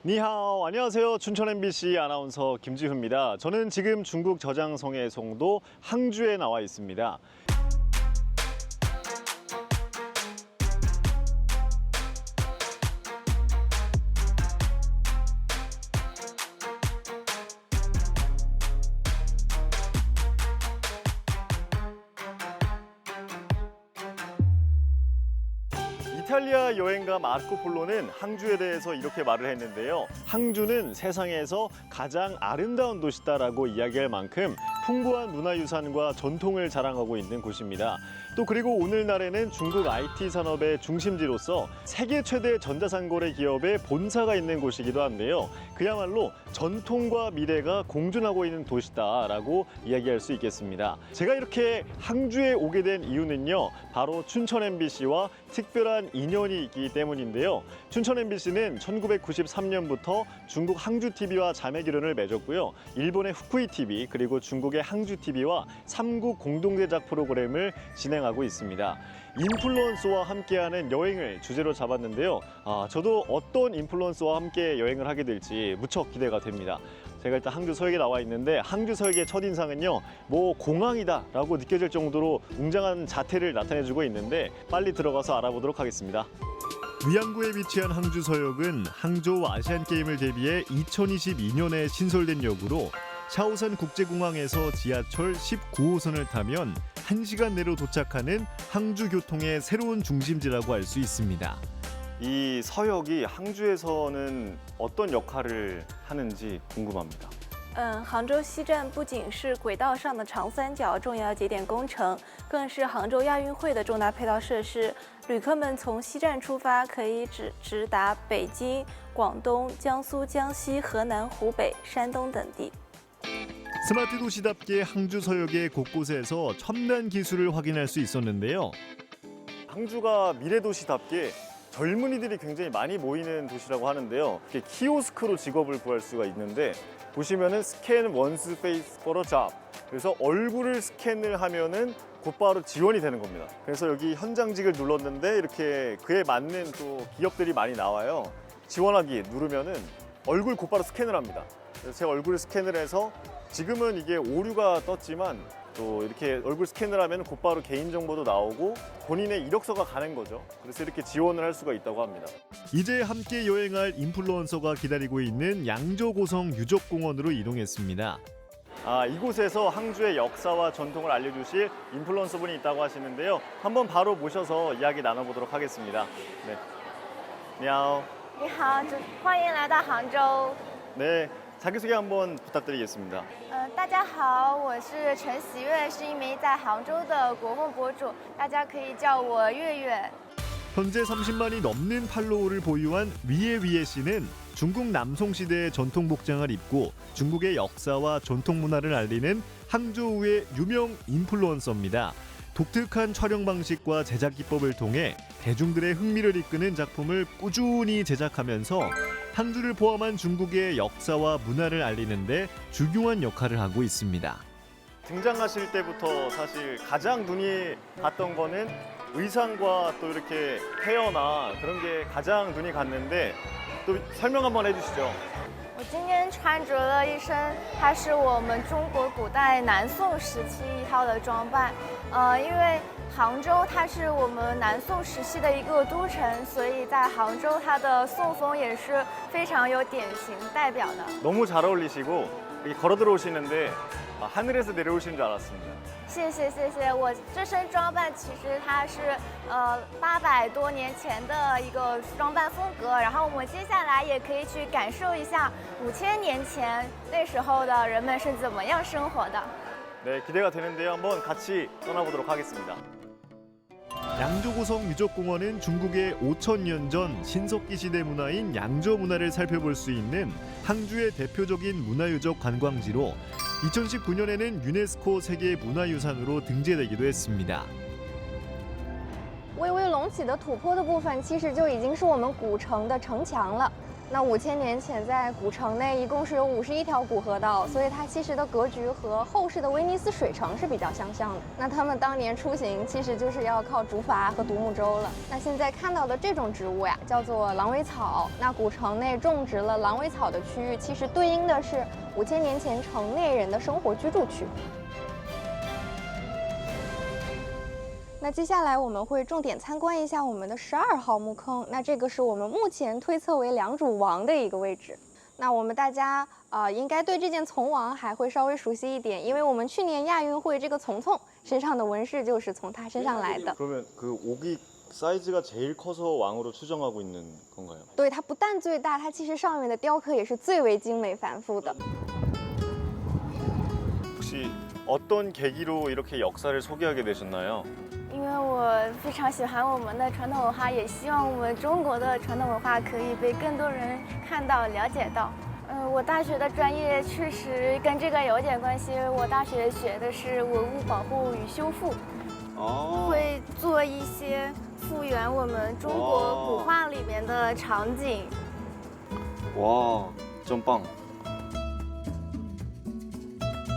니하오, 안녕하세요. 춘천 MBC 아나운서 김지훈입니다. 저는 지금 중국 저장성의 송도 항주에 나와 있습니다. 이탈리아 여행가 마르코폴로는 항주에 대해서 이렇게 말을 했는데요. 항주는 세상에서 가장 아름다운 도시다라고 이야기할 만큼 풍부한 문화유산과 전통을 자랑하고 있는 곳입니다. 또 그리고 오늘날에는 중국 IT 산업의 중심지로서 세계 최대 전자상거래 기업의 본사가 있는 곳이기도 한데요. 그야말로 전통과 미래가 공존하고 있는 도시다라고 이야기할 수 있겠습니다. 제가 이렇게 항주에 오게 된 이유는요. 바로 춘천 MBC와 특별한 인연이 있기 때문인데요. 춘천 MBC는 1993년부터 중국 항주TV와 자매결연을 맺었고요. 일본의 후쿠이TV 그리고 중국의 항주TV와 3국 공동제작 프로그램을 진행하고 있습니다. 인플루언서와 함께하는 여행을 주제로 잡았는데요. 저도 어떤 인플루언서와 함께 여행을 하게 될지 무척 기대가 됩니다. 제가 일단 항주 서역에 나와 있는데 항주 서역의 첫인상은요. 뭐 공항이다 라고 느껴질 정도로 웅장한 자태를 나타내주고 있는데 빨리 들어가서 알아보도록 하겠습니다. 위안구에 위치한 항주 서역은 항저우 아시안게임을 대비해 2022년에 신설된 역으로 샤오산 국제공항에서 지하철 19호선을 타면 1시간 내로 도착하는 항주 교통의 새로운 중심지라고 할 수 있습니다. 이 서역이 항주에서는 어떤 역할을 하는지 궁금합니다. 杭州西站不仅是轨道上的长三角重要节点工程，更是杭州亚运会的重大配套设施。旅客们从西站出发，可以直达北京、广东、江苏、江西、河南、湖北、山东等地。 스마트 도시답게 항주 서역의 곳곳에서 첨단 기술을 확인할 수 있었는데요. 항주가 미래 도시답게 젊은이들이 굉장히 많이 모이는 도시라고 하는데요. 이렇게 키오스크로 직업을 구할 수가 있는데 보시면은 스캔 원스 페이스 포러 잡. 그래서 얼굴을 스캔을 하면은 곧바로 지원이 되는 겁니다. 그래서 여기 현장직을 눌렀는데 이렇게 그에 맞는 또 기업들이 많이 나와요. 지원하기 누르면은 얼굴 곧바로 스캔을 합니다. 그래서 제 얼굴을 스캔을 해서 지금은 이게 오류가 떴지만 또 이렇게 얼굴 스캔을 하면 곧바로 개인정보도 나오고 본인의 이력서가 가는 거죠. 그래서 이렇게 지원을 할 수가 있다고 합니다. 이제 함께 여행할 인플루언서가 기다리고 있는 양조고성 유적공원으로 이동했습니다. 이곳에서 항주의 역사와 전통을 알려주실 인플루언서분이 있다고 하시는데요. 한번 바로 모셔서 이야기 나눠보도록 하겠습니다. 네. 你好.你好，欢迎来到杭州。 네. 자기소개 한번 부탁드리겠습니다. 大家好，我是陈喜悦，是一名在杭州的国货博主，大家可以叫我月月。 현재 30만이 넘는 팔로워를 보유한 위에 씨는 중국 남송시대의 전통 복장을 입고 중국의 역사와 전통 문화를 알리는 항저우의 유명 인플루언서입니다. 독특한 촬영 방식과 제작 기법을 통해 대중들의 흥미를 이끄는 작품을 꾸준히 제작하면서 항주를 포함한 중국의 역사와 문화를 알리는 데 중요한 역할을 하고 있습니다. 등장하실 때부터 사실 가장 눈이 갔던 거는 의상과 또 이렇게 헤어나 그런 게 가장 눈이 갔는데 또 설명 한번 해주시죠. 我今天穿着了一身，它是我们中国古代南宋时期一套的装扮。因为杭州它是我们南宋时期的一个都城，所以在杭州它的宋风也是非常有典型代表的。 너무 잘 어울리시고 이렇게 걸어 들어오시는데 하늘에서 내려오신 줄 알았습니다. 谢谢谢谢，我这身装扮其实它是800多年前的一个装扮风格，然后我们接下来也可以去感受一下5000年前那时候的人们是怎么样生活的。 네, 기대가 되는데요. 한번 같이 떠나보도록 하겠습니다. 양조고성 유적공원은 중국의 5000년 전 신석기 시대 문화인 양조 문화를 살펴볼 수 있는 항주의 대표적인 문화유적 관광지로 2019년에는 유네스코 세계 문화유산으로 등재되기도 했습니다. 微微隆起的土坡的部分，其实就已经是我们古城的城墙了。那5000年前在古城内一共是有51条古河道，所以它其实的格局和后世的威尼斯水城是比较相像的。那他们当年出行其实就是要靠竹筏和独木舟了。那现在看到的这种植物呀，叫做狼尾草。那古城内种植了狼尾草的区域，其实对应的是5000年前城内人的生活居住区。那接下来我们会重点参观一下我们的12号墓坑。那这个是我们目前推测为良渚王的一个位置。那我们大家应该对这件从王还会稍微熟悉一点，因为我们去年亚运会这个从身上的纹饰就是从他身上来的。 그러면 그 옥이 사이즈가 제일 커서 왕으로 추정하고 있는 건가요? 对，它不但最大，它其实上面的雕刻也是最为精美繁复的。 혹시 어떤 계기로 이렇게 역사를 소개하게 되셨나요? 因为我非常喜欢我们的传统文化，也希望我们中国的传统文化可以被更多人看到、了解到。我大学的专业确实跟这个有点关系，我大学学的是文物保护与修复，会做一些复原我们中国古画里面的场景。 와, 좀 빵.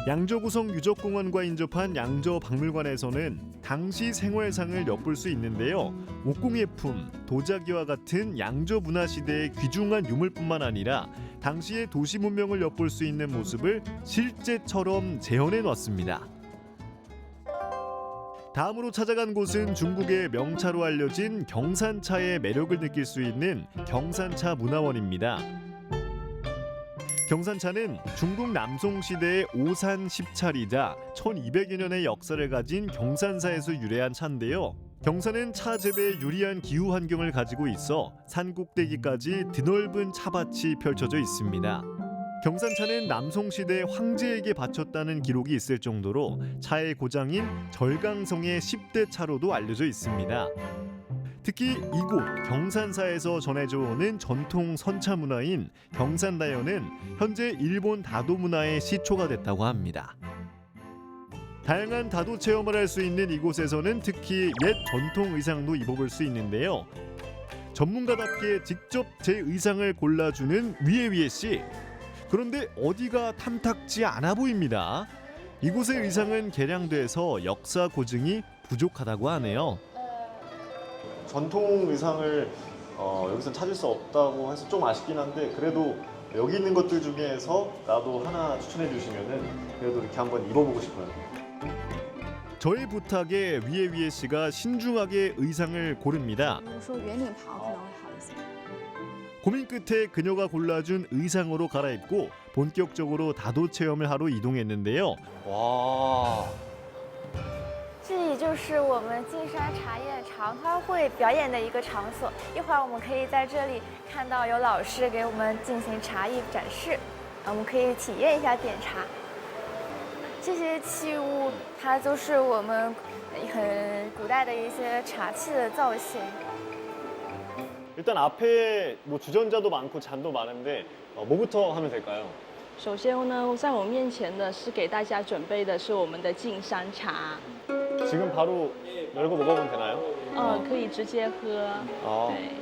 양저구성 유적공원과 인접한 양저박물관에서는 당시 생활상을 엿볼 수 있는데요. 옥공예품, 도자기와 같은 양저 문화시대의 귀중한 유물뿐만 아니라 당시의 도시 문명을 엿볼 수 있는 모습을 실제처럼 재현해 놨습니다. 다음으로 찾아간 곳은 중국의 명차로 알려진 경산차의 매력을 느낄 수 있는 경산차 문화원입니다. 경산차는 중국 남송 시대의 오산 10차리자 1200여 년의 역사를 가진 경산사에서 유래한 차인데요. 경산은 차 재배에 유리한 기후 환경을 가지고 있어 산 꼭대기까지 드넓은 차밭이 펼쳐져 있습니다. 경산차는 남송 시대 황제에게 바쳤다는 기록이 있을 정도로 차의 고장인 절강성의 10대 차로도 알려져 있습니다. 특히 이곳 경산사에서 전해져 오는 전통 선차 문화인 경산다연은 현재 일본 다도 문화의 시초가 됐다고 합니다. 다양한 다도 체험을 할 수 있는 이곳에서는 특히 옛 전통 의상도 입어볼 수 있는데요. 전문가답게 직접 제 의상을 골라주는 위에 씨. 그런데 어디가 탐탁지 않아 보입니다. 이곳의 의상은 개량돼서 역사 고증이 부족하다고 하네요. 전통 의상을 여기서 찾을 수 없다고 해서 좀 아쉽긴 한데 그래도 여기 있는 것들 중에서 나도 하나 추천해 주시면은 그래도 이렇게 한번 입어보고 싶어요. 저의 부탁에 위에 씨가 신중하게 의상을 고릅니다. 고민 끝에 그녀가 골라준 의상으로 갈아입고 본격적으로 다도 체험을 하러 이동했는데요. 와. 这里就是我们金山茶叶长花会表演的一个场所。一会儿我们可以在这里看到有老师给我们进行茶艺展示，我们可以体验一下点茶。这些器物它都是我们很古代的一些茶器的造型。 일단 앞에 뭐 주전자도 많고 잔도 많은데 뭐부터 하면 될까요? 首先呢，在我面前的是给大家准备的是我们的净山茶。 지금 바로 열고 먹어보면 되나요? 可以直接喝。对。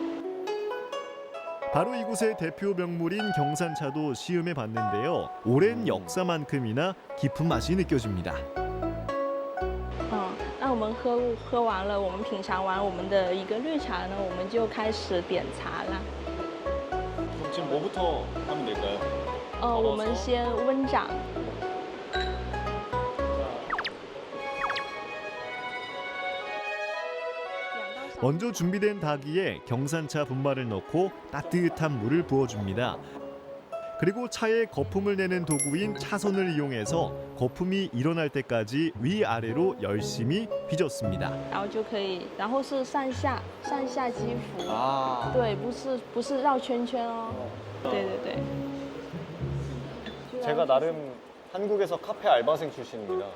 바로 이곳의 대표 명물인 경산차도 시음해 봤는데요. 오랜 역사만큼이나 깊은 맛이 느껴집니다. 那我们喝完了，我们品尝完我们的一个绿茶呢，我们就开始点茶啦。 그럼 지금 뭐부터 하면 될까요? 我们先温掌。 먼저 준비된 다기에 경산차 분말을 넣고 따뜻한 물을 부어줍니다. 그리고 차에 거품을 내는 도구인 차선을 이용해서 거품이 일어날 때까지 위아래로 열심히 빚었습니다. 然后就可以，然后是上下击浮。对，不是绕圈圈哦。对。 제가 나름 한국에서 카페 알바생 출신입니다.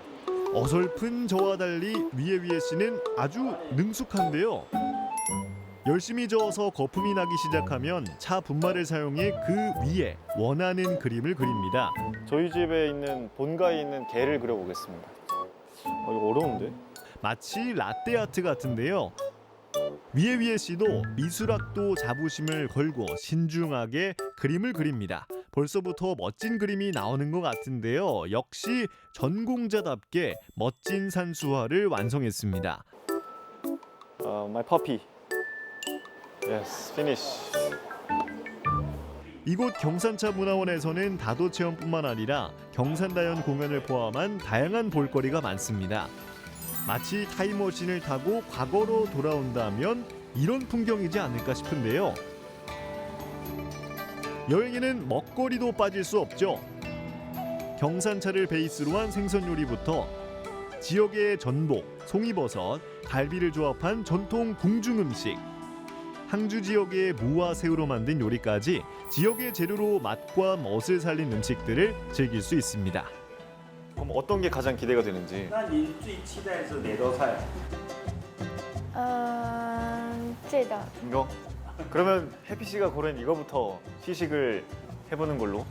어설픈 저와 달리 위에 씨는 아주 능숙한데요. 열심히 저어서 거품이 나기 시작하면 차 분말을 사용해 그 위에 원하는 그림을 그립니다. 저희 집에 있는 본가에 있는 개를 그려보겠습니다. 이거 어려운데? 마치 라떼 아트 같은데요. 위에 씨도 미술학도 자부심을 걸고 신중하게 그림을 그립니다. 벌써부터 멋진 그림이 나오는 것 같은데요. 역시 전공자답게 멋진 산수화를 완성했습니다. My puppy. Yes, finish. 이곳 경산차 문화원에서는 다도 체험뿐만 아니라 경산다연 공연을 포함한 다양한 볼거리가 많습니다. 마치 타임머신을 타고 과거로 돌아온다면 이런 풍경이지 않을까 싶은데요. 여행에는 먹거리도 빠질 수 없죠. 경산차를 베이스로 한 생선 요리부터 지역의 전복, 송이버섯, 갈비를 조합한 전통 궁중 음식, 항주 지역의 무와 새우로 만든 요리까지 지역의 재료로 맛과 멋을 살린 음식들을 즐길 수 있습니다. 그럼 어떤 게 가장 기대가 되는지. 那您最期待是哪道菜？这个 이거? 그러면 해피 씨가 고른 이거부터 시식을 해보는 걸로.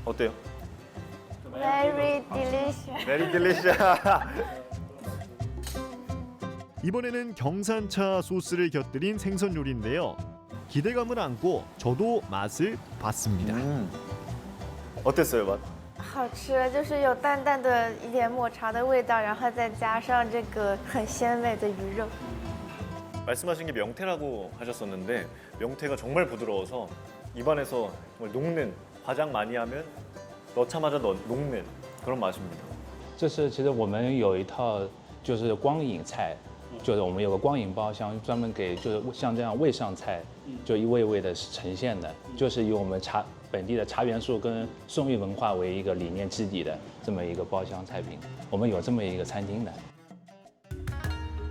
어때요? very delicious. Very delicious. 이번에는 경산차 소스를 곁들인 생선 요리인데요. 기대감을 안고 저도 맛을 봤습니다. 어땠어요, 맛? 好吃，就是有淡淡的一点抹茶的味道，然后再加上这个很鲜美的鱼肉。 말씀하신 게 명태라고 하셨었는데 명태가 정말 부드러워서 입안에서 정말 녹는, 과장 많이 하면 넣자마자 녹는 그런 맛입니다. 这是其实我们有一套就是光影菜，就是我们有个光影包厢，专门给就是像这样味上菜，就一味味的呈现的，就是以我们本地的茶元素跟宋韵文化为一个理念基底的这么一个包厢菜品。我们有这么一个餐厅的。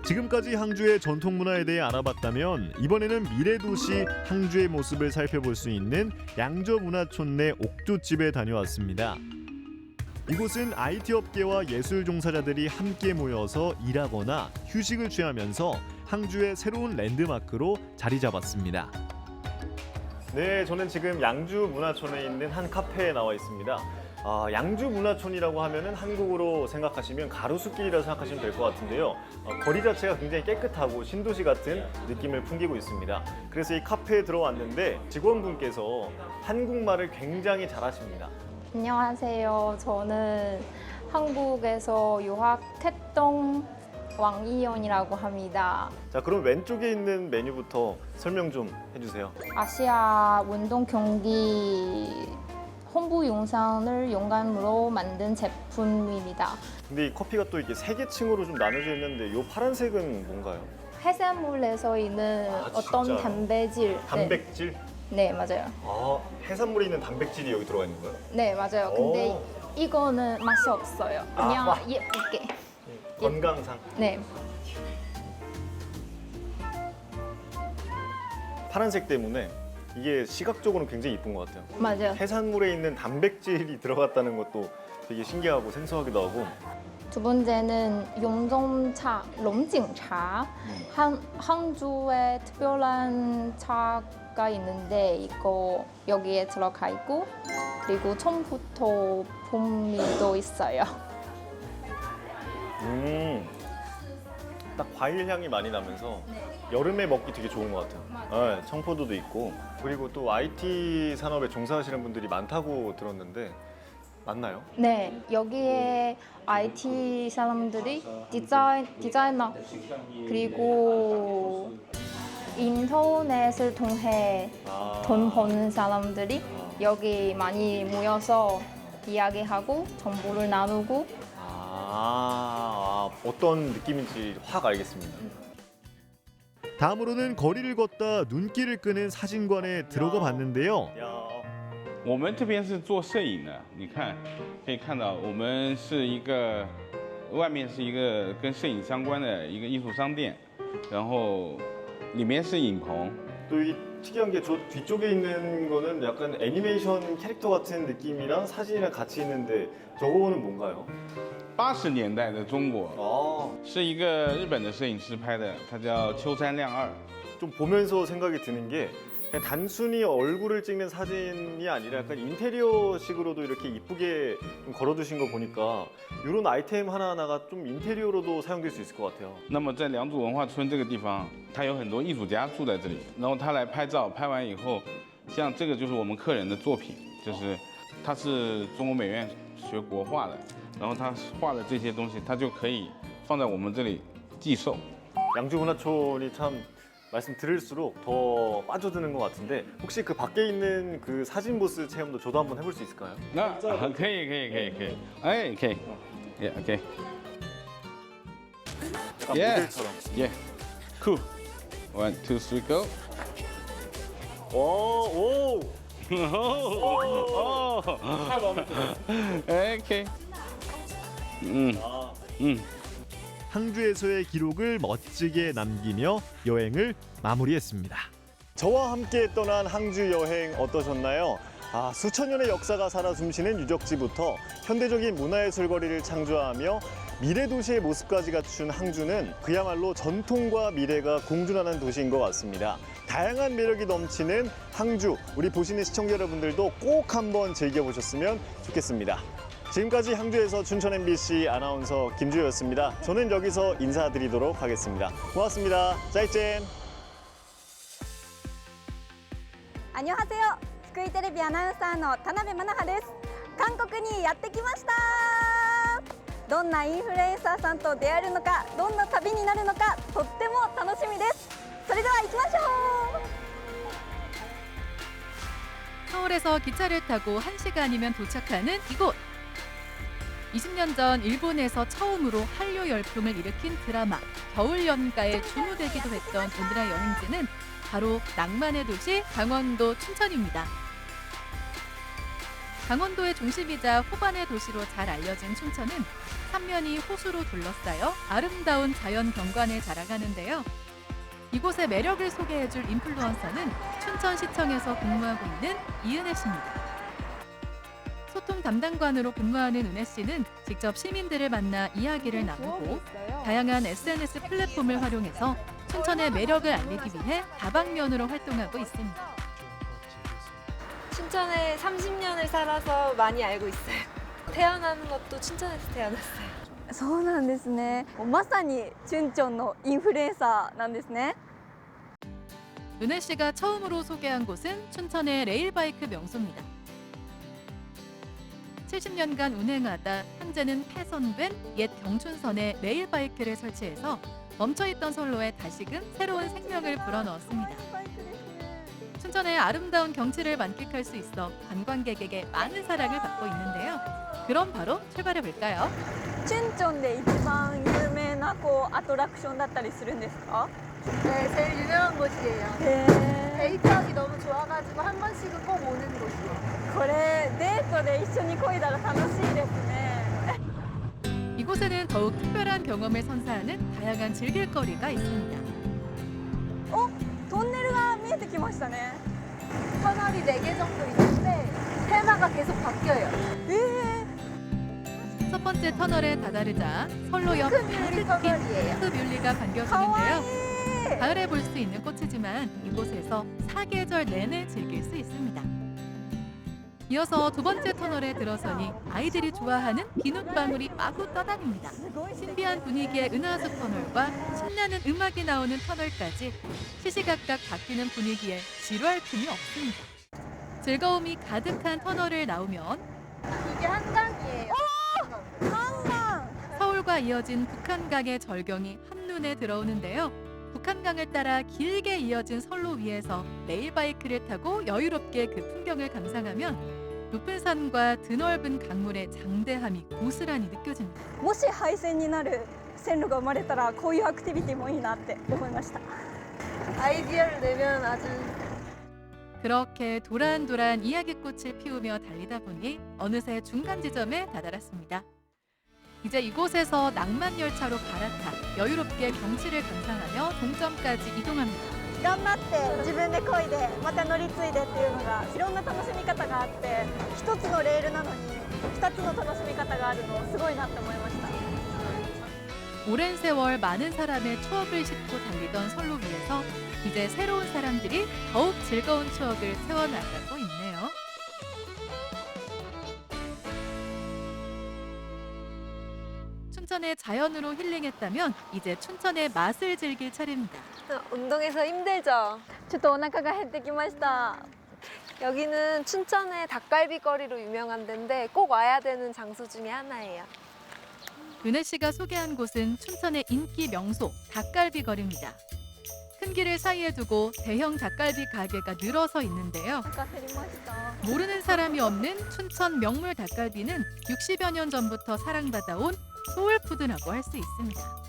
지금까지 항주의 전통 문화에 대해 알아봤다면 이번에는 미래 도시 항주의 모습을 살펴볼 수 있는 양저 문화촌 내 옥조집에 다녀왔습니다. 이곳은 IT 업계와 예술 종사자들이 함께 모여서 일하거나 휴식을 취하면서 항주의 새로운 랜드마크로 자리 잡았습니다. 네, 저는 지금 양주 문화촌에 있는 한 카페에 나와 있습니다. 양주 문화촌이라고 하면은 한국으로 생각하시면 가로수길이라고 생각하시면 될 것 같은데요. 거리 자체가 굉장히 깨끗하고 신도시 같은 느낌을 풍기고 있습니다. 그래서 이 카페에 들어왔는데 직원분께서 한국말을 굉장히 잘하십니다. 안녕하세요. 저는 한국에서 유학했던 왕이연이라고 합니다. 자, 그럼 왼쪽에 있는 메뉴부터 설명 좀 해주세요. 아시아 운동 경기 홍보 영상을 영감으로 만든 제품입니다. 근데 이 커피가 또 이렇게 세 개 층으로 좀 나눠져 있는데 이 파란색은 뭔가요? 해산물에서 있는 어떤 진짜요? 단백질. 단백질? 네, 맞아요. 해산물에 있는 단백질이 여기 들어가 있는 거예요? 네, 맞아요. 근데 오. 이거는 맛이 없어요. 그냥 와. 예쁘게. 건강상. 네. 파란색 때문에 이게 시각적으로는 굉장히 이쁜 것 같아요. 맞아요. 해산물에 있는 단백질이 들어갔다는 것도 되게 신기하고 생소하기도 하고. 두 번째는 용종차, 롱징차. 항주에 특별한 차가 있는데 이거 여기에 들어가 있고 그리고 처음부터 봄미도 있어요. 딱 과일 향이 많이 나면서 여름에 먹기 되게 좋은 것 같아요. 네, 청포도도 있고 그리고 또 IT 산업에 종사하시는 분들이 많다고 들었는데 맞나요? 네, 여기에 IT 사람들이 디자이너 그리고 인터넷을 통해 돈 버는 사람들이 여기 많이 모여서 이야기하고 정보를 나누고 어떤 느낌인지 확 알겠습니다. 다음으로는 거리를 걷다 눈길을 끄는 사진관에 들어가 봤는데요. 我们这边是做摄影的，你看，可以看到我们是一个外面是一个跟摄影相关的一个艺术商店，然后里面是影棚。 또 이 특이한 게 저 뒤쪽에 있는 거는 약간 애니메이션 캐릭터 같은 느낌이랑 사진이랑 같이 있는데 저거는 뭔가요? 80年代的中国，是一个日本的摄影师拍的，他叫秋山亮二。 좀 보면서 생각이 드는 게 그냥 단순히 얼굴을 찍는 사진이 아니라 약간 인테리어식으로도 이렇게 이쁘게 좀 걸어두신 거 보니까 이런 아이템 하나하나가 좀 인테리어로도 사용될 수 있을 것 같아요. 那么在良渚文化村这个地方，它有很多艺术家住在这里，然后他来拍照，拍完以后，像这个就是我们客人的作品，就是他是中国美院学国画的，然后他画的这些东西，他就可以放在我们这里寄售。 양주 문화촌이 참 말씀 들을수록 더 빠져드는 것 같은데 혹시 그 밖에 있는 그 사진 부스 체험도 저도 한번 해볼 수 있을까요? 那可以，哎，可以，也 OK， 약간 예. 모델처럼. 예, cool， 1, 2, 3, go。 오, 오. 哦，太完美了。OK， 항주에서의 기록을 멋지게 남기며 여행을 마무리했습니다. 저와 함께 떠난 항주 여행 어떠셨나요? 수천 년의 역사가 살아 숨쉬는 유적지부터 현대적인 문화예술거리를 창조하며 미래 도시의 모습까지 갖춘 항주는 그야말로 전통과 미래가 공존하는 도시인 것 같습니다. 다양한 매력이 넘치는 항주, 우리 보시는 시청자 여러분들도 꼭 한번 즐겨보셨으면 좋겠습니다. 지금까지 항주에서 춘천 MBC 아나운서 김주호였습니다. 저는 여기서 인사드리도록 하겠습니다. 고맙습니다. 짜이젠. 안녕하세요. 福井テレビアナウンサーの田辺真奈です。韓国にやってきました。どんなインフルエンサーさんと出会えるのか、どんな旅になるのか、とっても楽しみです。それでは行きましょう。 서울에서 기차를 타고 1시간이면 도착하는 이곳. 20년 전 일본에서 처음으로 한류 열풍을 일으킨 드라마 겨울연가에 주무되기도 했던 오늘의 여행지는 바로 낭만의 도시 강원도 춘천입니다. 강원도의 중심이자 호반의 도시로 잘 알려진 춘천은 삼면이 호수로 둘러싸여 아름다운 자연 경관을 자랑하는데요. 이곳의 매력을 소개해줄 인플루언서는 춘천시청에서 근무하고 있는 이은혜 씨입니다. 소통 담당관으로 근무하는 은혜 씨는 직접 시민들을 만나 이야기를 나누고 다양한 SNS 플랫폼을 활용해서 춘천의 매력을 알리기 위해 다방면으로 활동하고 있습니다. 춘천에 30년을 살아서 많이 알고 있어요. 태어난 것도 춘천에서 태어났어요. そうなんですね。まさにチュンチョンのインフルエンサーなんですね。 은혜 씨가 처음으로 소개한 곳은 춘천의 레일바이크 명소입니다. 70년간 운행하다 현재는 폐선된 옛 경춘선에 레일바이크를 설치해서 멈춰있던 선로에 다시금 새로운 생명을 불어넣었습니다. 춘천의 아름다운 경치를 만끽할 수 있어 관광객에게 많은 사랑을 받고 있는데요. 그럼 바로 출발해볼까요? チュンチョンで一番有名なアトラクションだったりするんですか？ 네, 제일 유명한 곳이에요. 데이트하기 너무 좋아가지고 한 번씩은 꼭 오는 곳이에요. これデートで一緒に漕いだら楽しいですね。 이곳에는 더욱 특별한 경험을 선사하는 다양한 즐길거리가 있습니다. トンネルが見えてきましたね。 터널이 4개 정도 있는데 테마가 계속 바뀌어요. 첫 번째 터널에 다다르자 선로 옆 뮤리 터널이에요. 뮤리가 반겨주는데요. 가을에 볼 수 있는 꽃이지만 이곳에서 사계절 내내 즐길 수 있습니다. 이어서 두 번째 터널에 들어서니 아이들이 좋아하는 비눗방울이 마구 떠다닙니다. 신비한 분위기의 은하수 터널과 신나는 음악이 나오는 터널까지 시시각각 바뀌는 분위기에 지루할 틈이 없습니다. 즐거움이 가득한 터널을 나오면 이게 한강이에요. 서울과 이어진 북한강의 절경이 한눈에 들어오는데요. 북한강을 따라 길게 이어진 선로 위에서 레일바이크를 타고 여유롭게 그 풍경을 감상하면 높은 산과 드넓은 강물의 장대함이 고스란히 느껴집니다. もし廃線になる線路が生まれたらこういうアクティビティもいいなって思いました。 아이디어를 내면 아주 그렇게 도란도란 이야기꽃을 피우며 달리다 보니 어느새 중간 지점에 다다랐습니다. 이제 이곳에서 낭만 열차로 갈아타 여유롭게 경치를 감상하며 종점까지 이동합니다. 頑張って自分で漕いでまた乗り継いでっていうのがいろんな楽しみ方があって一つのレールなのに二つの楽しみ方があるのすごいなって思いました。 오랜 세월 많은 사람의 추억을 싣고 달리던 선로 위에서 이제 새로운 사람들이 더욱 즐거운 추억을 세워나가고 있네요. 춘천의 자연으로 힐링했다면 이제 춘천의 맛을 즐길 차례입니다. 운동해서 힘들죠? 저도 오나카가減ってきました. 여기는 춘천의 닭갈비 거리로 유명한 데인데 꼭 와야 되는 장소 중에 하나예요. 은혜 씨가 소개한 곳은 춘천의 인기 명소 닭갈비 거리입니다. 큰 길을 사이에 두고 대형 닭갈비 가게가 늘어서 있는데요. 모르는 사람이 없는 춘천 명물 닭갈비는 60여 년 전부터 사랑받아온 소울푸드라고 할 수 있습니다.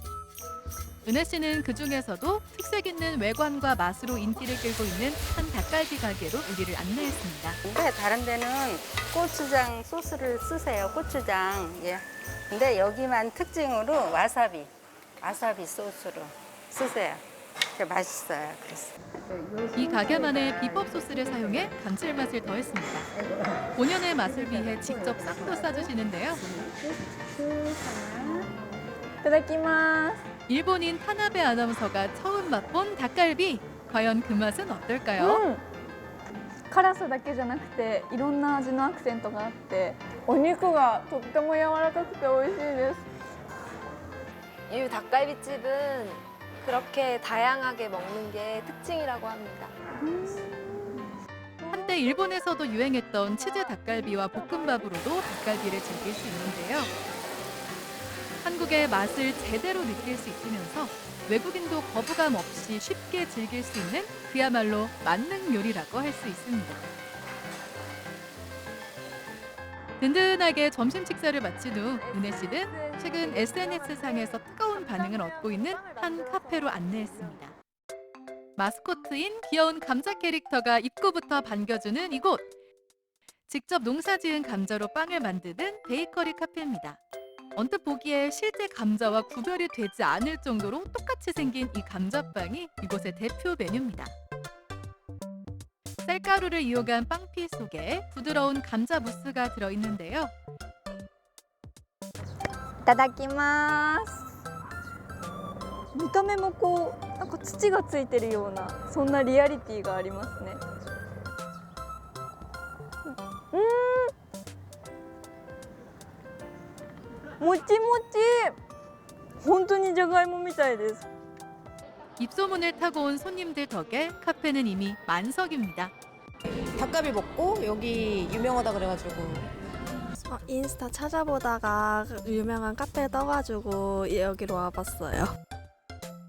은혜 씨는 그중에서도 특색 있는 외관과 맛으로 인기를 끌고 있는 한 닭갈비 가게로 우리를 안내했습니다. 네, 다른 데는 고추장 소스를 쓰세요. 고추장. 예. 근데 여기만 특징으로 와사비 소스로 쓰세요. 맛있어요. 그래서. 이 가게만의 비법 소스를 사용해 감칠맛을 더했습니다. 본연의 맛을 위해 직접 싹도 싸주시는데요. いただきます. 일본인 타나베 아나운서가 처음 맛본 닭갈비. 과연 그 맛은 어떨까요? 辛さだけじゃなくていろんな味のアクセントがあってお肉がとっても柔らかくて美味しいです. 이 닭갈비집은 그렇게 다양하게 먹는 게 특징이라고 합니다. 한때 일본에서도 유행했던 치즈 닭갈비와 볶음밥으로도 닭갈비를 즐길 수 있는데요. 한국의 맛을 제대로 느낄 수 있으면서 외국인도 거부감 없이 쉽게 즐길 수 있는 그야말로 만능 요리라고 할 수 있습니다. 든든하게 점심 식사를 마친 후 은혜 씨는 최근 SNS상에서 뜨거운 반응을 얻고 있는 한 카페로 안내했습니다. 마스코트인 귀여운 감자 캐릭터가 입구부터 반겨주는 이곳. 직접 농사지은 감자로 빵을 만드는 베이커리 카페입니다. 언뜻 보기에 실제 감자와 구별이 되지 않을 정도로 똑같이 생긴 이 감자빵이 이곳의 대표 메뉴입니다. 쌀가루를 이용한 빵피 속에 부드러운 감자 무스가 들어있는데요. いただきます. 見た目もこうなんか土がついてるようなそんなリアリティがありますね. もちもち. 本当にじゃがいもみたいです. 입소문을 타고 온 손님들 덕에 카페는 이미 만석입니다. 닭갈비 먹고 여기 유명하다 그래가지고 인스타 찾아보다가 유명한 카페 떠가지고 여기로 와봤어요.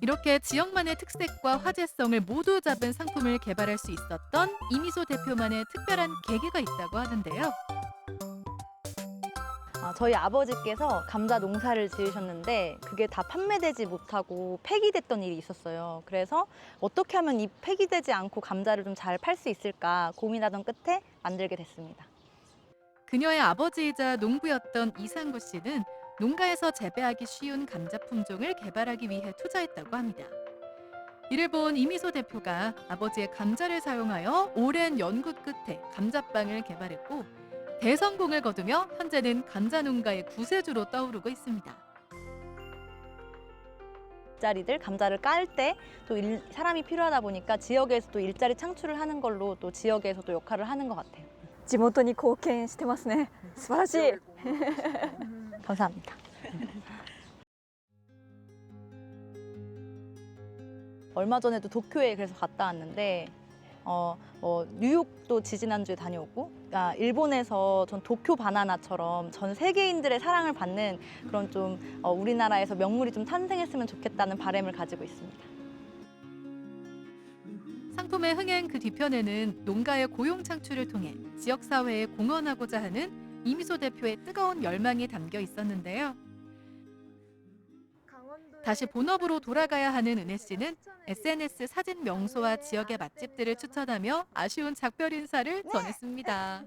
이렇게 지역만의 특색과 화제성을 모두 잡은 상품을 개발할 수 있었던 이미소 대표만의 특별한 계기가 있다고 하는데요. 저희 아버지께서 감자 농사를 지으셨는데 그게 다 판매되지 못하고 폐기됐던 일이 있었어요. 그래서 어떻게 하면 이 폐기되지 않고 감자를 좀 잘 팔 수 있을까 고민하던 끝에 만들게 됐습니다. 그녀의 아버지이자 농부였던 이상구 씨는 농가에서 재배하기 쉬운 감자 품종을 개발하기 위해 투자했다고 합니다. 이를 본 이미소 대표가 아버지의 감자를 사용하여 오랜 연구 끝에 감자빵을 개발했고 대성공을 거두며 현재는 감자 농가의 구세주로 떠오르고 있습니다. 일자리들 감자를 깔 때 또 사람이 필요하다 보니까 지역에서도 일자리 창출을 하는 걸로 또 지역에서도 역할을 하는 것 같아요. 地元に貢献してますね. 素晴らしい. 감사합니다. 얼마 전에도 도쿄에 그래서 갔다 왔는데 뉴욕도 지지난주에 다녀오고 일본에서 전 도쿄 바나나처럼 전 세계인들의 사랑을 받는 그런 좀 우리나라에서 명물이 좀 탄생했으면 좋겠다는 바람을 가지고 있습니다. 상품의 흥행 그 뒤편에는 농가의 고용 창출을 통해 지역사회에 공헌하고자 하는 이미소 대표의 뜨거운 열망이 담겨 있었는데요. 다시 본업으로 돌아가야 하는 은혜 씨는 SNS 사진 명소와 지역의 맛집들을 추천하며 아쉬운 작별 인사를 전했습니다.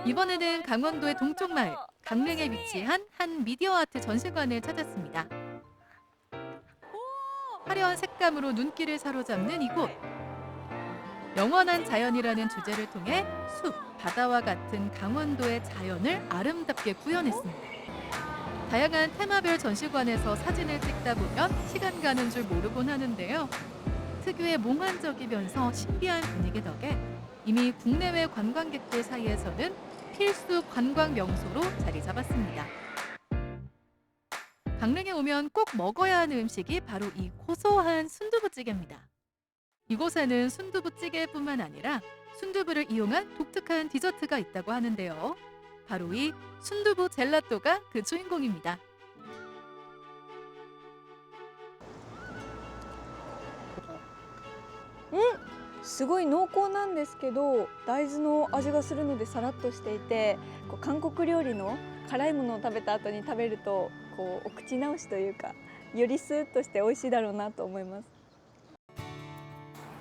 이번에는 강원도의 동쪽 마을 강릉에 위치한 한 미디어 아트 전시관을 찾았습니다. 화려한 색감으로 눈길을 사로잡는 이곳. 영원한 자연이라는 주제를 통해 숲, 바다와 같은 강원도의 자연을 아름답게 구현했습니다. 다양한 테마별 전시관에서 사진을 찍다 보면 시간 가는 줄 모르곤 하는데요. 특유의 몽환적이면서 신비한 분위기 덕에 이미 국내외 관광객들 사이에서는 필수 관광 명소로 자리 잡았습니다. 강릉에 오면 꼭 먹어야 하는 음식이 바로 이 고소한 순두부찌개입니다. 이곳에는 순두부찌개뿐만 아니라 순두부를 이용한 독특한 디저트가 있다고 하는데요. 바로 이 순두부 젤라또가 그 주인공입니다.うん、すごい濃厚なんですけど大豆の味がするのでさらっとしていてこう韓国料理の辛いものを食べた後に食べるとこうお口直しというかよりスーッとして美味しいだろうなと思います。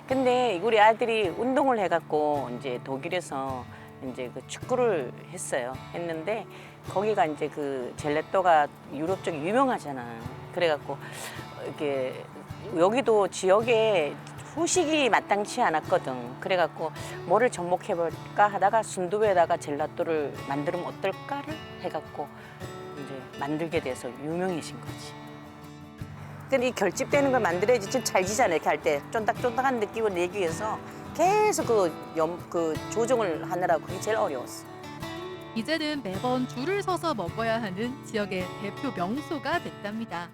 근데 우리 아들이 운동을 해갖고 이제 독일에서 이제 그 축구를 했는데 거기가 이제 그 젤라또가 유럽 쪽에 유명하잖아. 그래갖고 이렇게 여기도 지역에 후식이 마땅치 않았거든. 그래갖고 뭐를 접목해볼까 하다가 순두부에다가 젤라또를 만들면 어떨까를 해갖고 이제 만들게 돼서 유명해진 거지. 근데 이 결집되는 걸 만들어야지 좀 잘 지잖아요. 이렇게 할 때 쫀득쫀득한 느낌을 내기 위해서 계속 그 조정을 하느라고 그게 제일 어려웠어. 이제는 매번 줄을 서서 먹어야 하는 지역의 대표 명소가 됐답니다.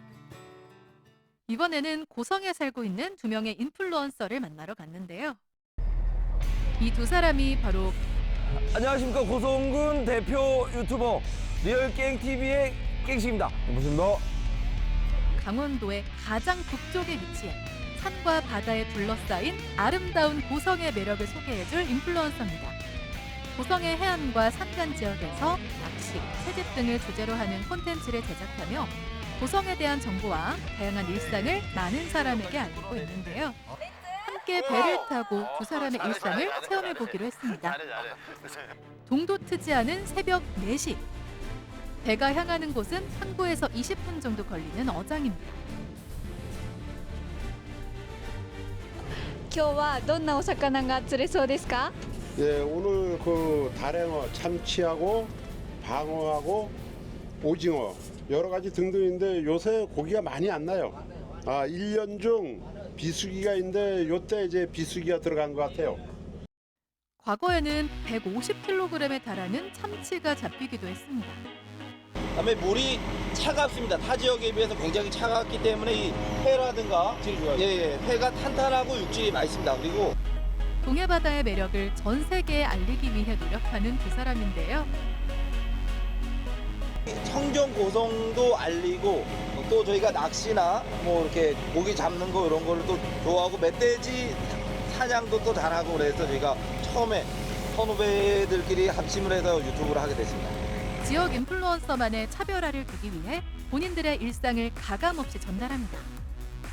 이번에는 고성에 살고 있는 2명의 인플루언서를 만나러 갔는데요. 이 두 사람이 바로 안녕하십니까, 고성군 대표 유튜버 리얼깽TV의 깽씨입니다. 반갑습니다. 강원도의 가장 북쪽에 위치해 산과 바다에 둘러싸인 아름다운 고성의 매력을 소개해줄 인플루언서입니다. 고성의 해안과 산간 지역에서 낚시, 채집 등을 주제로 하는 콘텐츠를 제작하며 고성에 대한 정보와 다양한 일상을 많은 사람에게 알리고 있는데요. 함께 배를 타고 두 사람의 일상을 체험해보기로 했습니다. 동도 트지 않은 새벽 4시. 배가 향하는 곳은 항구에서 20분 정도 걸리는 어장입니다. 今日はどんなお魚が釣れそうですか? 네, 오늘 그 다랭어, 참치하고 방어하고 오징어 여러 가지 등등인데 요새 고기가 많이 안 나요. 1년 중 비수기가 있는데 요때 이제 비수기가 들어간 것 같아요. 과거에는 150kg에 달하는 참치가 잡히기도 했습니다. 그다음에 물이 차갑습니다. 타 지역에 비해서 굉장히 차갑기 때문에 이 회라든가 회가 탄탄하고 육질이 맛있습니다. 그리고 동해바다의 매력을 전 세계에 알리기 위해 노력하는 두 사람인데요. 청정 고성도 알리고 또 저희가 낚시나 뭐 이렇게 고기 잡는 거 이런 거를 또 좋아하고 멧돼지 사냥도 또 잘하고 그래서 저희가 처음에 선후배들끼리 합심을 해서 유튜브를 하게 됐습니다. 지역 인플루언서만의 차별화를 두기 위해 본인들의 일상을 가감없이 전달합니다.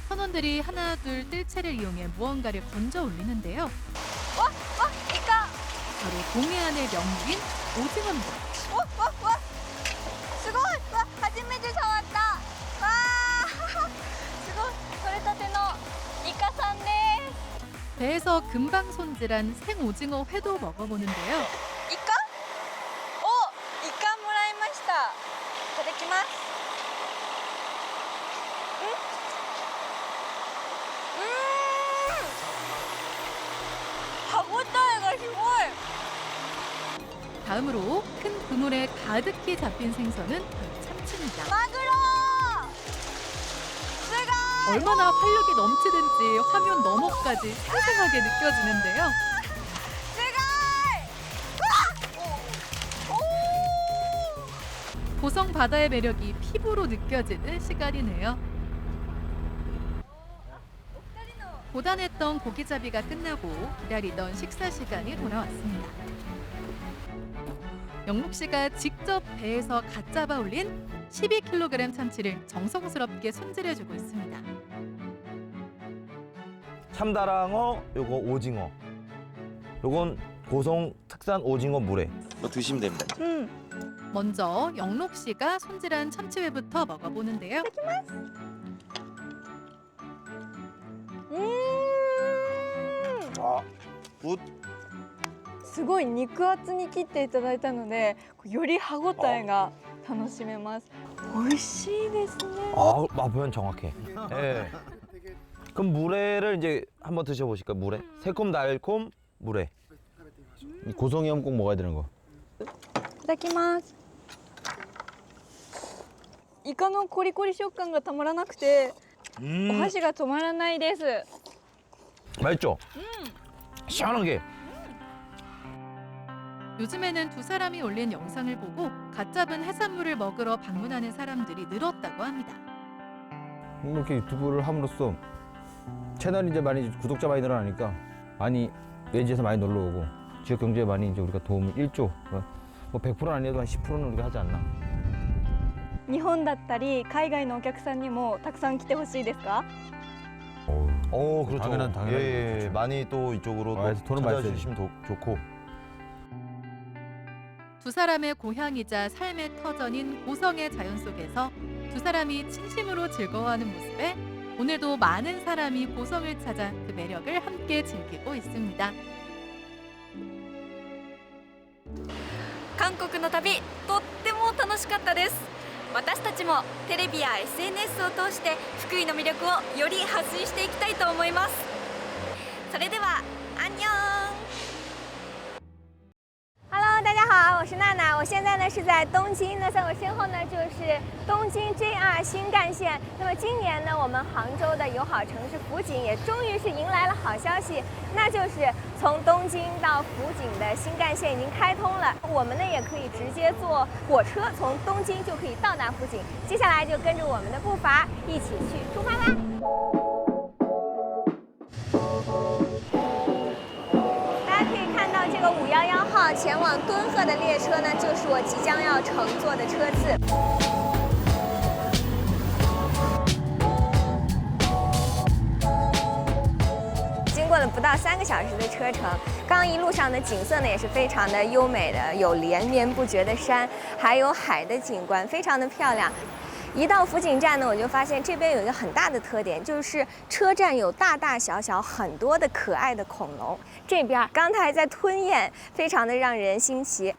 선원들이 하나 둘 뜰채를 이용해 무언가를 건져 올리는데요. 이까! 바로 동해안의 명물인 오징어입니다. すごい! 初めて触った! 와! すごい! 取れたてのイカさんです! 배에서 금방 손질한 생오징어 회도 먹어보는데요. 이까? 이까 もらいました. いただきます.歯応えがすごい! 다음으로 큰 그물에 가득히 잡힌 생선은 바로 참치입니다. 마그로! 얼마나 활력이 넘치든지 화면 너머까지 생생하게 느껴지는데요. 고성 바다의 매력이 피부로 느껴지는 시간이네요. 고단했던 고기잡이가 끝나고 기다리던 식사 시간이 돌아왔습니다. 영록 씨가 직접 배에서 갓 잡아 올린 12kg 참치를 정성스럽게 손질해주고 있습니다. 참다랑어, 요거 오징어. 요건 고성 특산 오징어 물회. 이거 드시면 됩니다. 먼저 영록 씨가 손질한 참치회부터 먹어보는데요. すごい肉厚に切っていただいたのでより歯ごたえが楽しめます。 오이시데스네. 표현 정확해. 예. 그럼 물회를 이제 한번 드셔보실까요? 물회? 새콤 달콤 물회. 이 고성이 형 꼭 먹어야 되는 거. いただきます。イカのコリコリ食感がたまらなくて、お箸が止まらないです。 맛있죠? 시원하게. 요즘에는 두 사람이 올린 영상을 보고 갓 잡은 해산물을 먹으러 방문하는 사람들이 늘었다고 합니다. 이렇게 유튜브를 함으로써 채널이 이제 많이 구독자 많이 늘어나니까 많이 외지에서 많이 놀러 오고 지역 경제에 많이 이제 우리가 도움을 1조 뭐 100%는 아니어도 한 10%는 우리가 하지 않나. 日本だったり海外のお客さんにもたくさん来てほしいですか? 그렇죠. 당연한 예, 많이 또 이쪽으로 또 돈을 많이 찾아주시면 좋고. 두 사람의 고향이자 삶의 터전인 고성의 자연 속에서 두 사람이 진심으로 즐거워하는 mo습에 오늘도 많은 사람이 고성을 찾아 그 매력을 함께 즐기고 있습니다. 韓国の旅とっても楽しかったです。私たちもテレビや SNS を通して福井の魅力をより発信していきたいと思います。それではアンニョン。 Hello， 大家好，我是娜娜，我现在呢是在东京，那在我身后呢就是东京 JR 新干线。那么今年呢，我们杭州的友好城市福井也终于是迎来了好消息，那就是从东京到福井的新干线已经开通了。我们呢也可以直接坐火车从东京就可以到达福井。接下来就跟着我们的步伐一起去出发吧。 这个511号前往敦贺的列车呢，就是我即将要乘坐的车次。经过了不到3个小时的车程，刚刚一路上的景色呢也是非常的优美的，有连绵不绝的山，还有海的景观，非常的漂亮。 一到福井站呢，我就发现这边有一个很大的特点，就是车站有大大小小很多的可爱的恐龙。这边刚才还在吞咽，非常的让人新奇。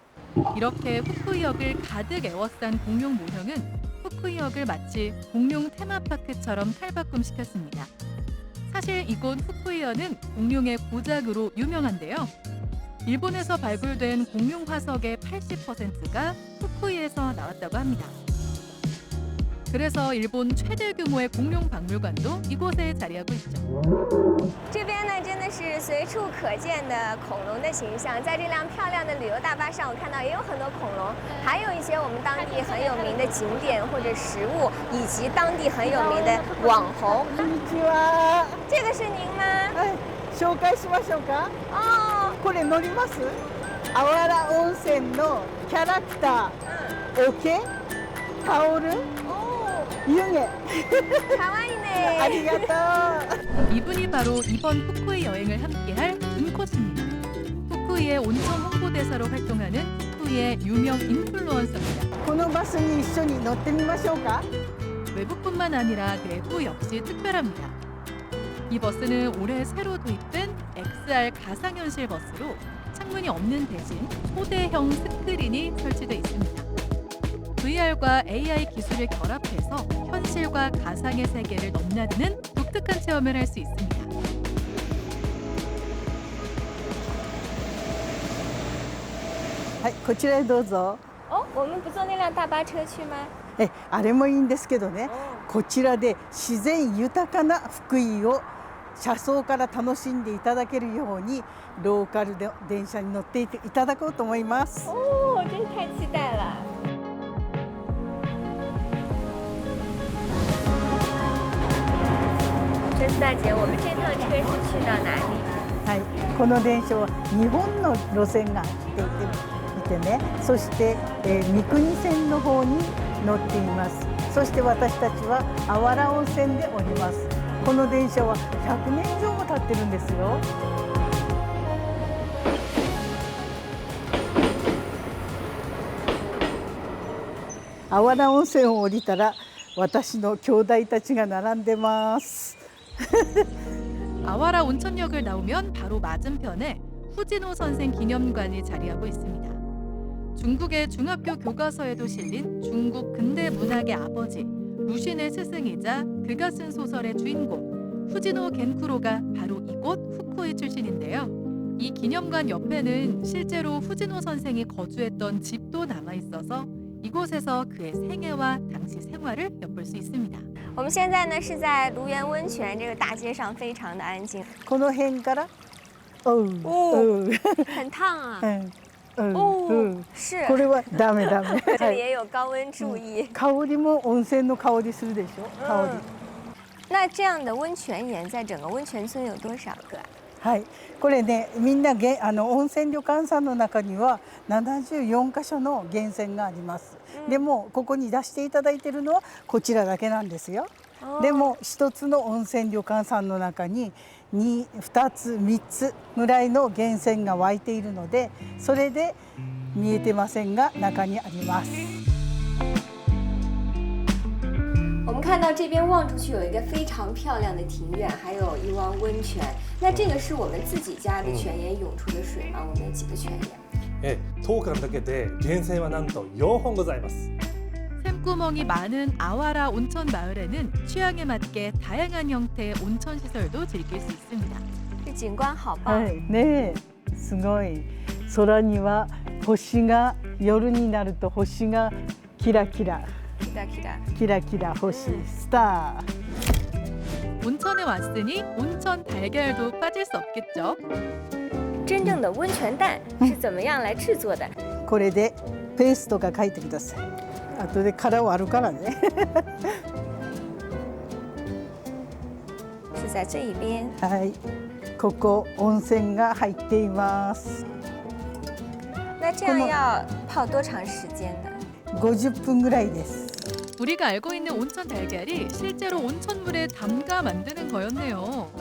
이렇게 후쿠이역을 가득 에워싼 공룡 모형은 후쿠이역을 마치 공룡 테마파크처럼 탈바꿈시켰습니다. 사실 이곳 후쿠이역은 공룡의 고장으로 유명한데요. 일본에서 발굴된 공룡 화석의 80%가 후쿠이에서 나왔다고 합니다. 그래서 일본 최대 규모의 공룡 박물관도 이곳에 자리하고 있죠. 这边呢，真的是随处可见的恐龙的形象。在这辆漂亮的旅游大巴上，我看到也有很多恐龙，还有一些我们当地很有名的景点或者食物，以及当地很有名的网红。こんにちは。这个是您吗？紹介しましょうか。これ乗ります？あわら温泉のキャラクター、オケ、カオル。 가와이네. 아리가또. 이분이 바로 이번 후쿠이 여행을 함께할 준코 씨입니다. 후쿠이의 온천 홍보대사로 활동하는 후쿠이의 유명 인플루언서입니다. このバスに一緒に乗ってみましょうか. 외부뿐만 아니라 내부 역시 특별합니다. 이 버스는 올해 새로 도입된 XR 가상현실 버스로 창문이 없는 대신 초대형 스크린이 설치돼 있습니다. VR과 AI 기술을 결합해서 현실과 가상의 세계를 넘나드는 독특한 체험을 할 수 있습니다. はい、こちらへどうぞ。我们不坐那辆大巴车去吗？あれもいいんですけどね。こちらで自然豊かな福井を車窓から楽しんでいただけるようにローカルで電車に乗っていただこうと思います。哦，真是太期待了。 车子大姐，我们这趟车是去到哪里？はい、この電車は2本の路線が走っていてね、そして、三国線の方に乗っています。そして私たちはあわら温泉でおります。この電車は100年以上も経ってるんですよ。あわら温泉を降りたら私の兄弟たちが並んでます。 아와라 온천역을 나오면 바로 맞은편에 후진호 선생 기념관이 자리하고 있습니다. 중국의 중학교 교과서에도 실린 중국 근대 문학의 아버지 루신의 스승이자 그가 쓴 소설의 주인공 후지노 겐쿠로가 바로 이곳 후쿠이 출신인데요. 이 기념관 옆에는 실제로 후지노 선생이 거주했던 집도 남아 있어서 이곳에서 그의 생애와 당시 생활을 엿볼 수 있습니다. 我们现在呢是在卢园温泉这个大街上，非常的安静。この辺から、很烫啊。是。これはダメダメ。这里也有高温注意。香りも温泉の香りするでしょ。香り。那这样的温泉岩在整个温泉村有多少个？はい、これね、みんな温泉旅館さんの中には74カ所の源泉があります。でもここに出していただいているのはこちらだけなんですよ。でも一つの温泉旅館さんの中に2つ3つぐらいの源泉が湧いているので、それで見えてませんが中にあります。我们看到这边望出去有一个非常漂亮的庭院，还有一汪温泉。那这个是我们自己家的泉眼涌出的水吗？我们有几个泉眼？当館だけで源泉はなんと4本ございます。 샘구멍이 많은 아와라 온천 마을에는 취향에 맞게 다양한 형태의 온천 시설도 즐길 수 있습니다. 这景观好棒。ね、すごい。空には星が夜になると星がキラキラ。 키라키라 호시 스타. 온천에 왔으니 온천 달걀도 빠질 수 없겠죠. 真正的温泉蛋是怎么样来制作的？これでペーストが書いてください。後で殻割るからね。是在这一边。はい、ここ温泉が入っています。那这样要泡多长时间呢？ 50分ぐらいです。 우리가 알고 있는 온천 달걀이 실제로 온천물에 담가 만드는 거였네요.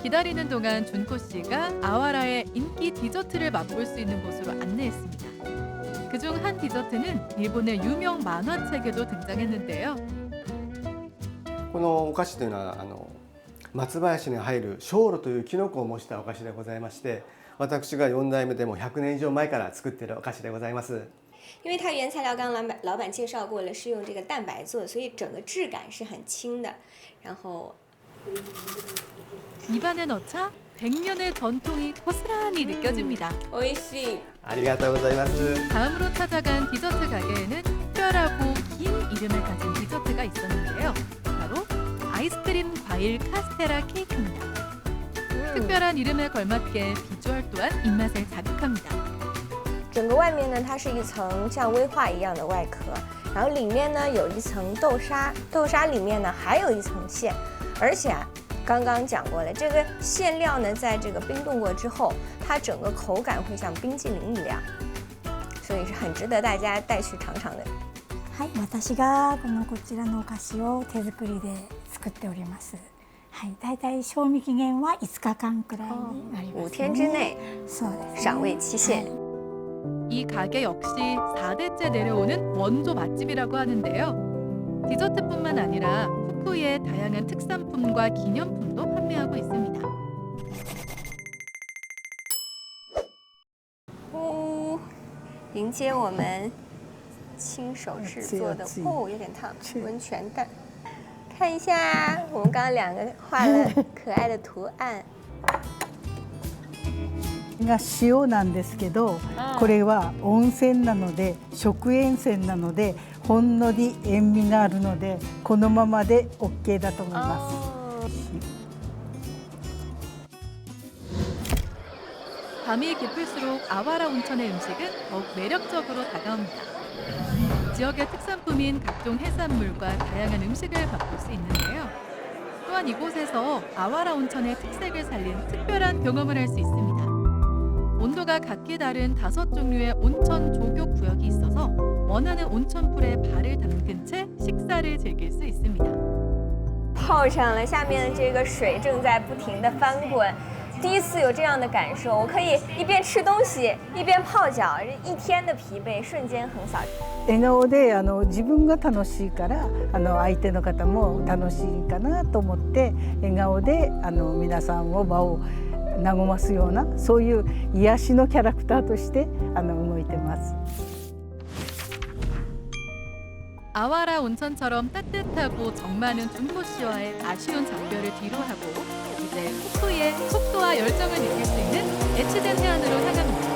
기다리는 동안 준코 씨가 아와라의 인기 디저트를 맛볼 수 있는 곳으로 안내했습니다. 그중 한 디저트는 일본의 유명 만화책에도 등장했는데요. このお菓子というのは松林に入る松露というキノコを模したお菓子でございまして、私が4代目でも100年以上前から作っているお菓子でございます。 因为它原材料刚刚老板介绍过了，是用这个蛋白做，所以整个质感是很轻的。然后 입안에 넣자 100년의 전통이 고스란히 느껴집니다. 美味しい。ありがとうございます。 다음으로 찾아간 디저트 가게에는 특별하고 긴 이름을 가진 디저트가 있었는데요. 바로 아이스크림 과일 카스테라 케이크입니다. 특별한 이름에 걸맞게 비주얼 또한 입맛을 자극합니다. 整个外面呢，它是一层像威化一样的外壳，然后里面呢有一层豆沙，豆沙里面呢还有一层馅，而且刚刚讲过了，这个馅料呢在这个冰冻过之后，它整个口感会像冰淇淋一样，所以是很值得大家带去尝尝的。はい、私がこちらのお菓子を手作りで作っております。はい、だいたい賞味期限は5日間くらいになります、ね。5天之内。そうです、ね。赏味期限。 이 가게 역시 4대째 내려오는 원조 맛집이라고 하는데요. 디저트뿐만 아니라 후쿠이의 다양한 특산품과 기념품도 판매하고 있습니다. 迎接我们亲手制作的，有点烫，温泉蛋。看一下，我们刚刚两个画了可爱的图案。 が塩なんですけど、これは温泉なので食塩泉なのでほんのり塩味があるのでこのままで OK だと思います。 밤이 깊을수록 아와라 온천의 음식은 더욱 매력적으로 다가옵니다. 지역의 특산품인 각종 해산물과 다양한 음식을 맛볼 수 있는데요. 또한 이곳에서 아와라 온천의 특색을 살린 특별한 경험을 할 수 있습니다. 온도가 각기 다른 5종류의 온천 조교 구역이 있어서 원하는 온천풀에 발을 담근 채 식사를 즐길 수 있습니다. 泡上了，下面的这个水正在不停地翻滚。第一次有这样的感受，我可以一边吃东西一边泡脚，这一天的疲惫瞬间横扫。笑顔で自分が楽しいから相手の方も楽しいかなと思って笑顔で皆さんを場を 和ますようなそういう癒しのキャラクターとして動いてます。 아와라 온천처럼 따뜻하고 정 많은 준호씨와의 아쉬운 작별을 뒤로하고 이제 후쿠이의 속도와 열정을 느낄 수 있는 에치젠 해안으로 향합니다.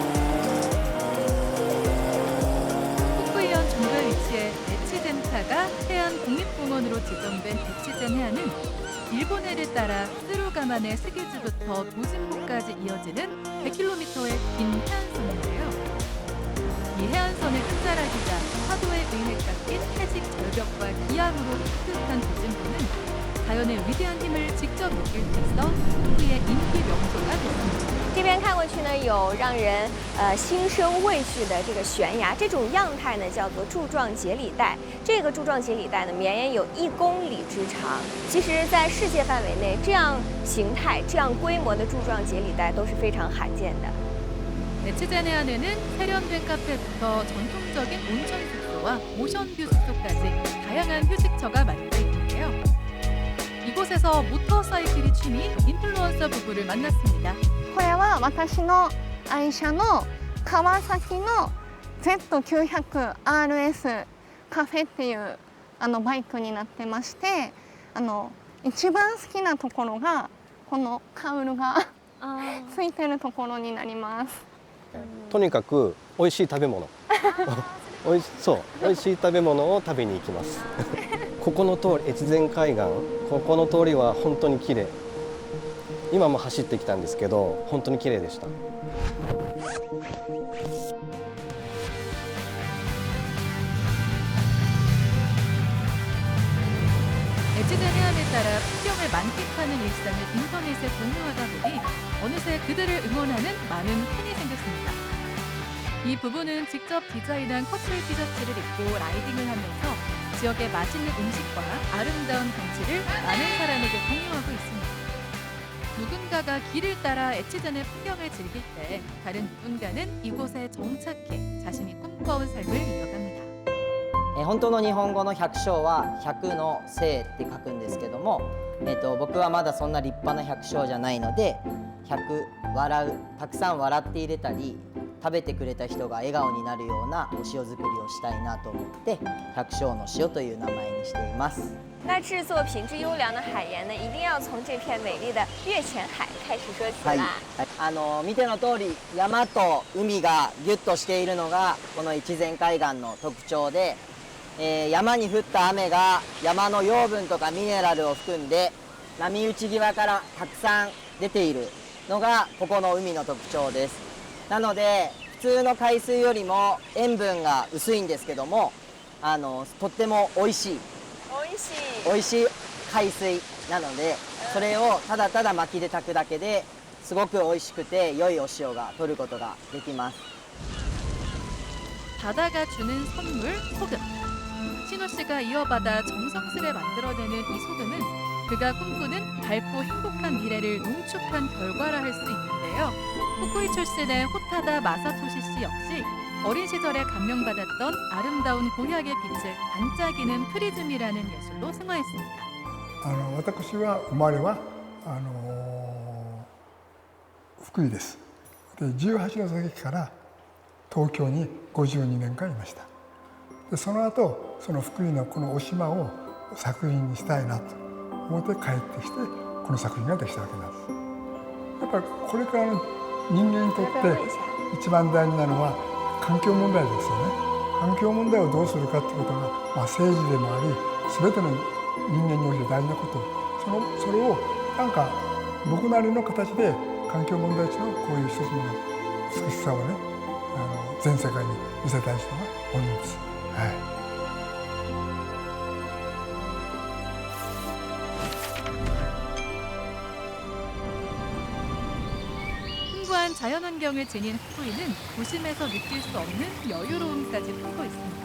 후쿠이현 중부에 위치해 에치젠타가 해안 국립공원으로 지정된 에치젠 해안은 일본해를 따라 스루가만의 스기즈부터 도심부까지 이어지는 100km의 긴 해안선인데요. 이 해안선의 끝자락이자 파도에 의해 깎인 해식 절벽과 기암으로 푸릇한 도심부는 자연의 위대한 힘을 직접 느낄 수 있어 후쿠이의 인기 명소가 됐습니다. 这边看过去呢，有让人心生畏惧的这个悬崖，这种样态呢叫做柱状节理带。这个柱状节理带呢绵延有1公里之长。其实，在世界范围内，这样形态、这样规模的柱状节理带都是非常罕见的。 에치젠 해안에는 세련된 카페부터 전통적인 온천 숙소와 오션뷰 숙소까지 다양한 휴식처가 마련되어 있는데요. 이곳에서 모터사이클이 취미인 인플루언서 부부를 만났습니다. これは私の愛車の川崎の Z900RS カフェっていうバイクになってまして、一番好きなところがこのカウルがついてるところになります。とにかく美味しい食べ物美味しい食べ物を食べに行きますここの通り越前海岸ここの通りは本当に綺麗今も走ってきたんですけど本当に綺麗でした 에치젠 해안에 따라 풍경을 만끽하는 일상을 인터넷에 공유하다 보니 어느새 그들을 응원하는 많은 팬이 생겼습니다. 이 부부는 직접 디자인한 커플 티셔츠를 입고 라이딩을 하면서 지역의 맛있는 음식과 아름다운 경치를 많은 사람에게 공유하고 있습니다. 누군가가 길을 따라 에치젠의 풍경을 즐길 때 다른 누군가는 이곳에 정착해 자신이 꿈꿔온 삶을 이어갑니다. 本当の日本語の百姓は100の生って書くんですけども、僕はまだそんな立派な百姓じゃないので100笑うたくさん笑って入れたり食べてくれた人が笑顔になるようなお塩作りをしたいなと思って百姓の塩という名前にしています。 那制作品质优良的海盐呢，一定要从这片美丽的月前海开始说起啦。見ての通り山と海がギュッとしているのがこの越前海岸の特徴で、山に降った雨が山の養分とかミネラルを含んで波打ち際からたくさん出ているのがここの海の特徴です。なので普通の海水よりも塩分が薄いんですけどもとっても美味しい海水なのでそれをただただ薪で炊くだけですごく美味しくて良いお塩が取ることができます。 바다가 주는 선물 소금. 신호 씨가 이어받아 정성스레 만들어내는 이 소금은 그가 꿈꾸는 밝고 행복한 미래를 농축한 결과라 할 수 있는데요. 후쿠이 출신의 호타다 마사토시 씨 역시 어린 시절에 감명받았던 아름다운 고향의 빛을 반짝이는 프리즘이라는 예술로 승화했습니다. 私は生まれは福井です。で18の時から東京に52年間いました。でその後その福井のこのお島を作品にしたいなと思って帰ってきてこの作品ができたわけなんです。やっぱりこれからの人間にとって一番大事なのは環境問題ですよね。環境問題をどうするかということが、政治でもあり全ての人間において大事なこと、それをなんか僕なりの形で環境問題というのはこういう一つの美しさをね全世界に見せたい人が多いんです。풍부한 자연환경을 지닌 후쿠이는 도심에서 느낄 수 없는 여유로움까지 품고 있습니다.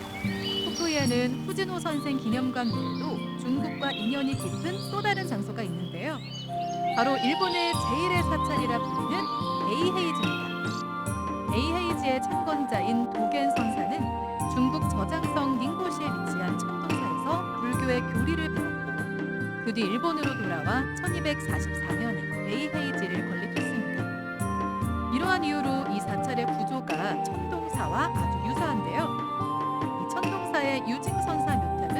후쿠이에는 후진호 선생 기념관 외에도 중국과 인연이 깊은 또 다른 장소가 있는데요. 바로 일본의 제1의 사찰이라 불리는 에이헤이지입니다. 에이헤이지의 창건자인 도겐 선사는 중국 저장성 닝보시에 위치한 청동사에서 불교의 교리를 배웠고 그 뒤 일본으로 돌아와 1244년에 에이헤이지를 건립했습니다. 이러한 이유로 이 사찰의 구조가 천동사와 아주 유사한데요. 이 천동사의 유징선사 묘탑은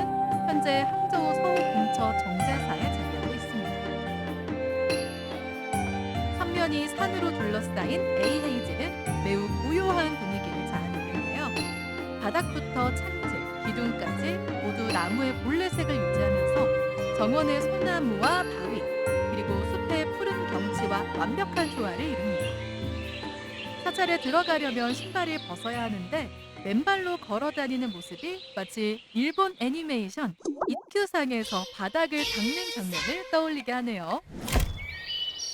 현재 항저우 서호 근처 정제사에 자리하고 있습니다. 삼면이 산으로 둘러싸인 에이헤이지는 매우 고요한 분위기를 자아내는데요. 바닥부터 창틀, 기둥까지 모두 나무의 볼레색을 유지하면서 정원의 소나무와 바위, 그리고 숲의 푸른 경치와 완벽한 조화를 이룹니다. 사찰에 들어가려면 신발을 벗어야 하는데 맨발로 걸어 다니는 모습이 마치 일본 애니메이션 이큐상에서 바닥을 닦는 장면을 떠올리게 하네요.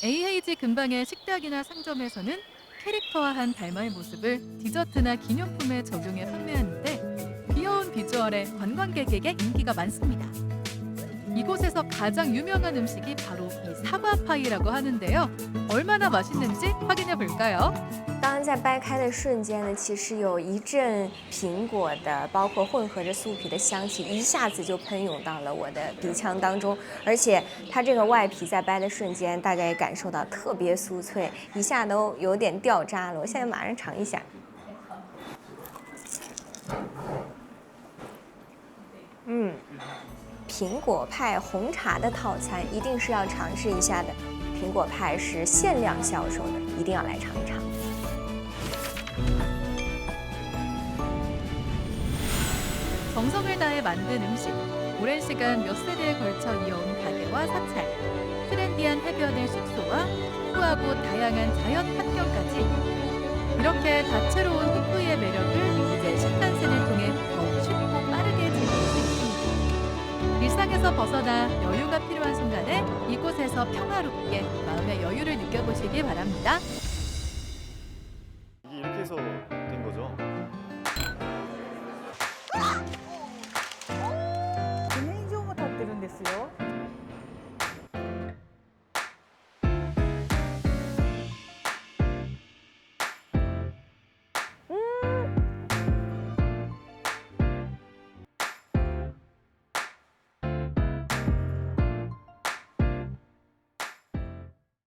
에이헤이지 근방의 식당이나 상점에서는 캐릭터화한 달마의 모습을 디저트나 기념품에 적용해 판매하는데 귀여운 비주얼에 관광객에게 인기가 많습니다. 이곳에서 가장 유명한 음식이 바로 이 사과파이라고 하는데요. 얼마나 맛있는지 확인해 볼까요? 当在掰开的瞬间呢，其实有一阵苹果的，包括混合着酥皮的香气，一下子就喷涌到了我的鼻腔当中。而且它这个外皮在掰的瞬间，大家也感受到特别酥脆，一下都有点掉渣了。我现在马上尝一下。苹果派红茶的套餐一定是要尝试一下的。苹果派是限量销售的，一定要来尝一尝。 정성을 다해 만든 음식, 오랜 시간 몇 세대에 걸쳐 이어온 가게와 사찰, 트렌디한 해변의 숙소와 풍부하고 다양한 자연 환경까지 이렇게 다채로운 히프이의 매력을 이제 신칸센을 통해 더 쉽고 빠르게 즐길 수 있습니다. 일상에서 벗어나 여유가 필요한 순간에 이곳에서 평화롭게 마음의 여유를 느껴보시기 바랍니다. 이렇게 해서